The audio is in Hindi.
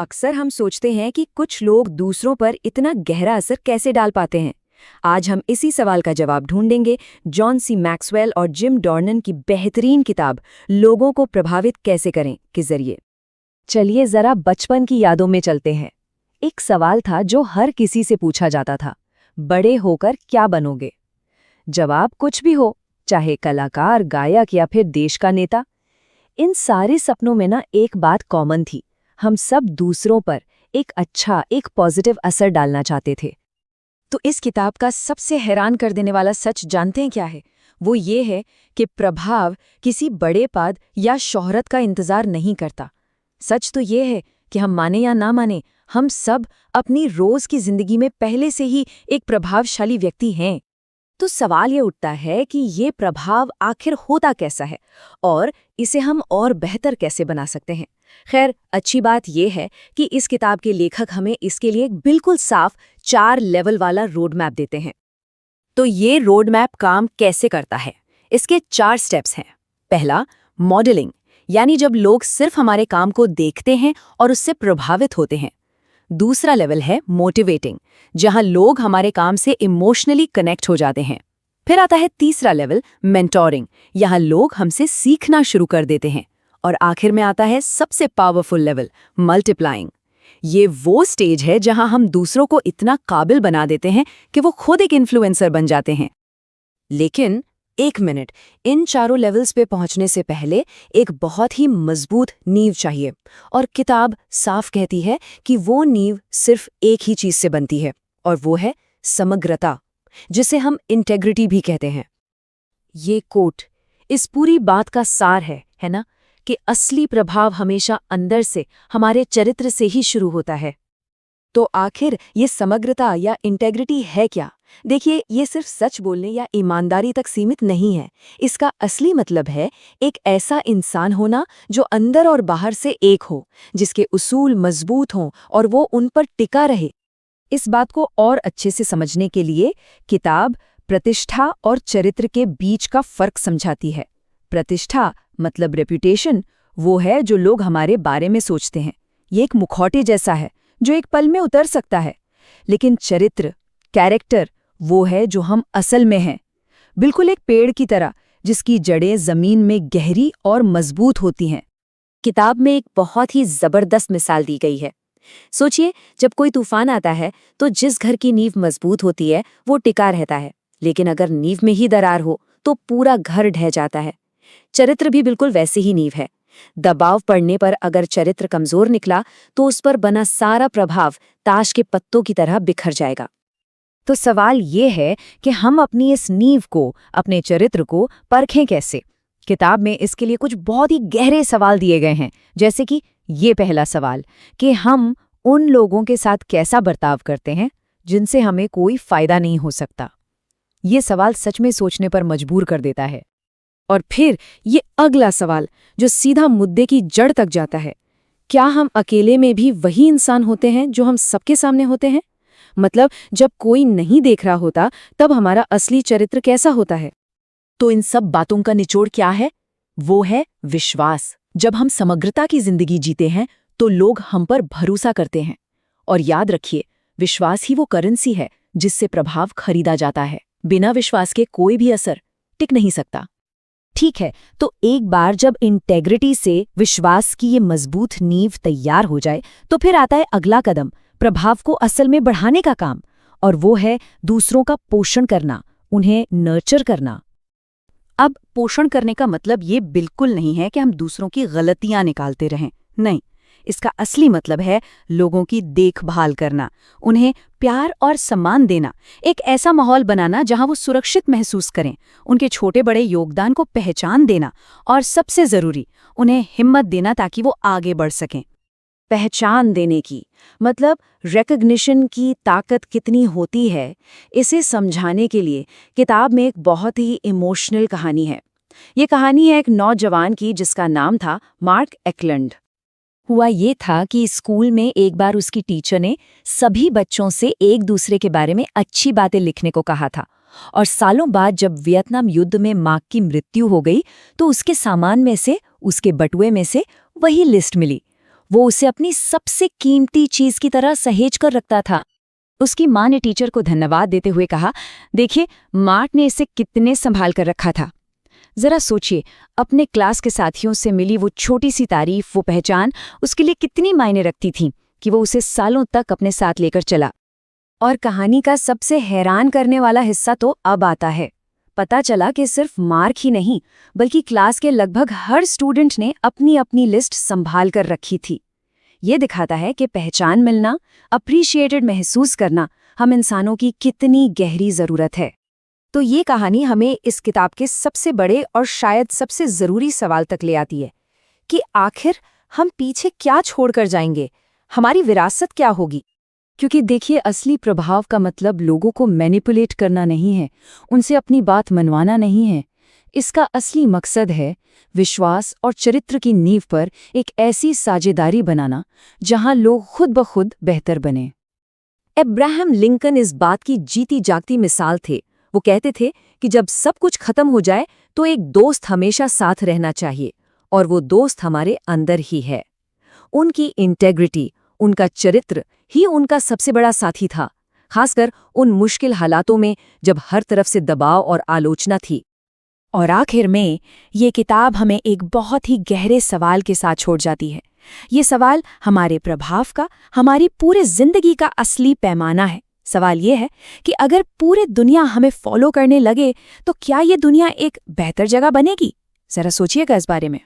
अक्सर हम सोचते हैं कि कुछ लोग दूसरों पर इतना गहरा असर कैसे डाल पाते हैं। आज हम इसी सवाल का जवाब ढूंढेंगे जॉन सी मैक्सवेल और जिम डॉर्नन की बेहतरीन किताब लोगों को प्रभावित कैसे करें के जरिए। चलिए जरा बचपन की यादों में चलते हैं। एक सवाल था जो हर किसी से पूछा जाता था, बड़े होकर क्या बनोगे? जवाब कुछ भी हो, चाहे कलाकार, गायक या फिर देश का नेता। इन सारे सपनों में ना एक बात कॉमन थी, हम सब दूसरों पर एक पॉजिटिव असर डालना चाहते थे। तो इस किताब का सबसे हैरान कर देने वाला सच जानते हैं क्या है? वो ये है कि प्रभाव किसी बड़े पद या शोहरत का इंतजार नहीं करता। सच तो ये है कि हम माने या ना माने, हम सब अपनी रोज की जिंदगी में पहले से ही एक प्रभावशाली व्यक्ति हैं। तो सवाल ये उठता है कि ये प्रभाव आखिर होता कैसा है और इसे हम और बेहतर कैसे बना सकते हैं। खैर, अच्छी बात यह है कि इस किताब के लेखक हमें इसके लिए एक बिल्कुल साफ 4 लेवल वाला रोड मैप देते हैं। तो ये रोड मैप काम कैसे करता है? इसके 4 स्टेप्स हैं। पहला, मॉडलिंग, यानी जब लोग सिर्फ हमारे काम को देखते हैं और उससे प्रभावित होते हैं। दूसरा लेवल है मोटिवेटिंग, जहां लोग हमारे काम से इमोशनली कनेक्ट हो जाते हैं। फिर आता है तीसरा लेवल, मेंटोरिंग, यहां लोग हमसे सीखना शुरू कर देते हैं। और आखिर में आता है सबसे पावरफुल लेवल, मल्टीप्लाइंग। ये वो स्टेज है जहां हम दूसरों को इतना काबिल बना देते हैं कि वो खुद एक इन्फ्लुएंसर बन जाते हैं। लेकिन एक मिनट, इन चारों लेवल्स पे पहुंचने से पहले एक बहुत ही मजबूत नींव चाहिए। और किताब साफ कहती है कि वो नींव सिर्फ एक ही चीज से बनती है, और वो है समग्रता, जिसे हम इंटेग्रिटी भी कहते हैं। ये कोट इस पूरी बात का सार है ना, कि असली प्रभाव हमेशा अंदर से, हमारे चरित्र से ही शुरू होता है। तो आखिर ये समग्रता या इंटेग्रिटी है क्या? देखिए, ये सिर्फ सच बोलने या ईमानदारी तक सीमित नहीं है। इसका असली मतलब है एक ऐसा इंसान होना जो अंदर और बाहर से एक हो, जिसके उसूल मजबूत हों और वो उन पर टिका रहे। इस बात को और अच्छे से समझने के लिए किताब प्रतिष्ठा और चरित्र के बीच का फर्क समझाती है। प्रतिष्ठा मतलब रेप्यूटेशन, वो है जो लोग हमारे बारे में सोचते हैं। ये एक मुखौटे जैसा है जो एक पल में उतर सकता है। लेकिन चरित्र, कैरेक्टर, वो है जो हम असल में हैं, बिल्कुल एक पेड़ की तरह जिसकी जड़ें जमीन में गहरी और मजबूत होती हैं। किताब में एक बहुत ही जबरदस्त मिसाल दी गई है। सोचिए, जब कोई तूफान आता है तो जिस घर की नींव मजबूत होती है वो टिका रहता है, लेकिन अगर नींव में ही दरार हो तो पूरा घर ढह जाता है। चरित्र भी बिल्कुल वैसे ही नींव है। दबाव पड़ने पर अगर चरित्र कमजोर निकला तो उस पर बना सारा प्रभाव ताश के पत्तों की तरह बिखर जाएगा। तो सवाल ये है कि हम अपनी इस नींव को, अपने चरित्र को परखें कैसे? किताब में इसके लिए कुछ बहुत ही गहरे सवाल दिए गए हैं, जैसे कि ये पहला सवाल कि हम उन लोगों के साथ कैसा बर्ताव करते हैं जिनसे हमें कोई फायदा नहीं हो सकता। ये सवाल सच में सोचने पर मजबूर कर देता है। और फिर ये अगला सवाल जो सीधा मुद्दे की जड़ तक जाता है, क्या हम अकेले में भी वही इंसान होते हैं जो हम सबके सामने होते हैं? मतलब जब कोई नहीं देख रहा होता तब हमारा असली चरित्र कैसा होता है? तो इन सब बातों का निचोड़ क्या है? वो है विश्वास। जब हम समग्रता की जिंदगी जीते हैं तो लोग हम पर भरोसा करते हैं। और याद रखिए, विश्वास ही वो करेंसी है जिससे प्रभाव खरीदा जाता है। बिना विश्वास के कोई भी असर टिक नहीं सकता। ठीक है, तो एक बार जब इंटेग्रिटी से विश्वास की ये मजबूत नींव तैयार हो जाए तो फिर आता है अगला कदम, प्रभाव को असल में बढ़ाने का काम। और वो है दूसरों का पोषण करना, उन्हें नर्चर करना। अब पोषण करने का मतलब ये बिल्कुल नहीं है कि हम दूसरों की गलतियां निकालते रहें। नहीं, इसका असली मतलब है लोगों की देखभाल करना, उन्हें प्यार और सम्मान देना, एक ऐसा माहौल बनाना जहां वो सुरक्षित महसूस करें, उनके छोटे बड़े योगदान को पहचान देना और सबसे जरूरी, उन्हें हिम्मत देना ताकि वो आगे बढ़ सकें। पहचान देने की मतलब रिकॉग्निशन की ताकत कितनी होती है, इसे समझाने के लिए किताब में एक बहुत ही इमोशनल कहानी है। ये कहानी है एक नौजवान की जिसका नाम था मार्क एकलैंड। हुआ ये था कि स्कूल में एक बार उसकी टीचर ने सभी बच्चों से एक दूसरे के बारे में अच्छी बातें लिखने को कहा था। और सालों बाद जब वियतनाम युद्ध में मार्क की मृत्यु हो गई तो उसके सामान में से, उसके बटुए में से वही लिस्ट मिली। वो उसे अपनी सबसे कीमती चीज की तरह सहेज कर रखता था। उसकी माँ ने टीचर को धन्यवाद देते हुए कहा, देखिए मार्ट ने इसे कितने संभाल कर रखा था। जरा सोचिए, अपने क्लास के साथियों से मिली वो छोटी सी तारीफ, वो पहचान उसके लिए कितनी मायने रखती थी कि वो उसे सालों तक अपने साथ लेकर चला। और कहानी का सबसे हैरान करने वाला हिस्सा तो अब आता है। पता चला कि सिर्फ मार्क ही नहीं, बल्कि क्लास के लगभग हर स्टूडेंट ने अपनी अपनी लिस्ट संभाल कर रखी थी। ये दिखाता है कि पहचान मिलना, अप्रिशिएटेड महसूस करना हम इंसानों की कितनी गहरी ज़रूरत है। तो ये कहानी हमें इस किताब के सबसे बड़े और शायद सबसे ज़रूरी सवाल तक ले आती है कि आखिर हम पीछे क्या छोड़कर जाएंगे, हमारी विरासत क्या होगी। क्योंकि देखिए, असली प्रभाव का मतलब लोगों को मैनिपुलेट करना नहीं है, उनसे अपनी बात मनवाना नहीं है। इसका असली मकसद है विश्वास और चरित्र की नींव पर एक ऐसी साझेदारी बनाना जहां लोग खुद ब खुद बेहतर बने। अब्राहम लिंकन इस बात की जीती जागती मिसाल थे। वो कहते थे कि जब सब कुछ खत्म हो जाए तो एक दोस्त हमेशा साथ रहना चाहिए, और वो दोस्त हमारे अंदर ही है। उनकी इंटेग्रिटी, उनका चरित्र ही उनका सबसे बड़ा साथी था, खासकर उन मुश्किल हालातों में जब हर तरफ से दबाव और आलोचना थी। और आखिर में ये किताब हमें एक बहुत ही गहरे सवाल के साथ छोड़ जाती है। ये सवाल हमारे प्रभाव का, हमारी पूरे जिंदगी का असली पैमाना है। सवाल ये है कि अगर पूरी दुनिया हमें फॉलो करने लगे तो क्या ये दुनिया एक बेहतर जगह बनेगी? जरा सोचिएगा इस बारे में।